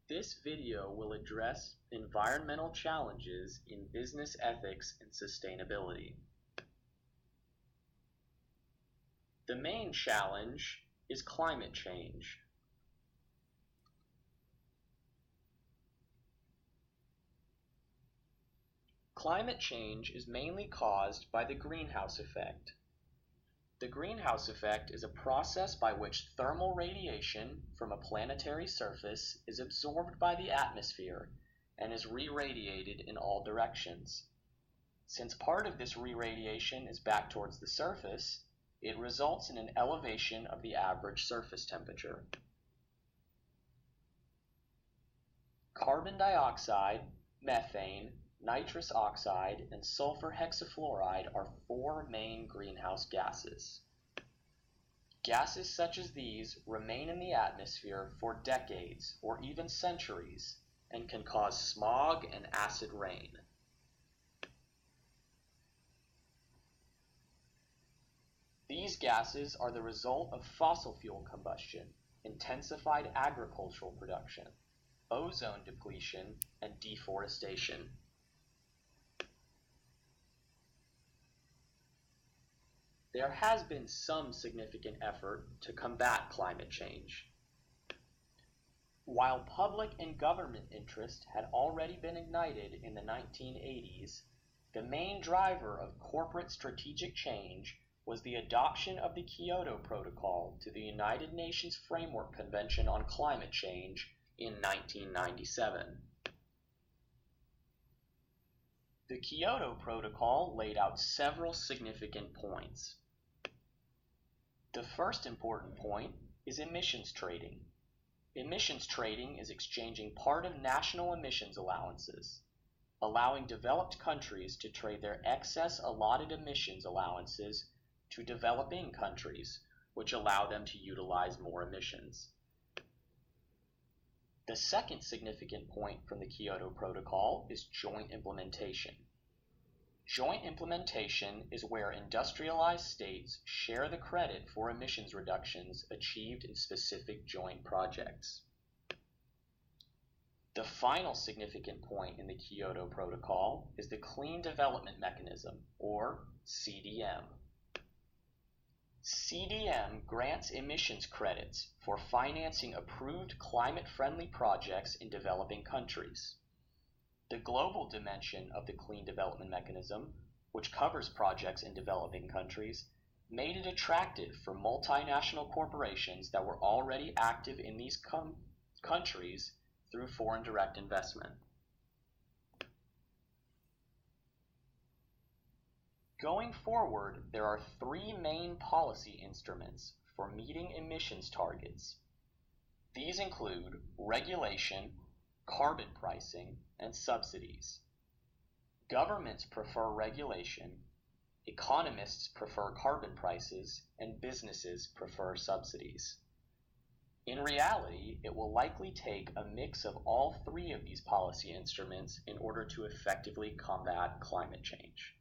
This video will address environmental challenges in business ethics and sustainability. The main challenge is climate change. Climate change is mainly caused by the greenhouse effect. The greenhouse effect is a process by which thermal radiation from a planetary surface is absorbed by the atmosphere and is re-radiated in all directions. Since part of this re-radiation is back towards the surface, it results in an elevation of the average surface temperature. Carbon dioxide, methane, nitrous oxide, and sulfur hexafluoride are four main greenhouse gases. Gases such as these remain in the atmosphere for decades or even centuries and can cause smog and acid rain. These gases are the result of fossil fuel combustion, intensified agricultural production, ozone depletion, and deforestation. There has been some significant effort to combat climate change. While public and government interest had already been ignited in the 1980s, the main driver of corporate strategic change was the adoption of the Kyoto Protocol to the United Nations Framework Convention on Climate Change in 1997. The Kyoto Protocol laid out several significant points. The first important point is emissions trading. Emissions trading is exchanging part of national emissions allowances, allowing developed countries to trade their excess allotted emissions allowances to developing countries, which allow them to utilize more emissions. The second significant point from the Kyoto Protocol is joint implementation. Joint implementation is where industrialized states share the credit for emissions reductions achieved in specific joint projects. The final significant point in the Kyoto Protocol is the Clean Development Mechanism, or CDM. CDM grants emissions credits for financing approved climate-friendly projects in developing countries. The global dimension of the Clean Development Mechanism, which covers projects in developing countries, made it attractive for multinational corporations that were already active in these countries through foreign direct investment. Going forward, there are three main policy instruments for meeting emissions targets. These include regulation, carbon pricing, and subsidies. Governments prefer regulation, economists prefer carbon prices, and businesses prefer subsidies. In reality, it will likely take a mix of all three of these policy instruments in order to effectively combat climate change.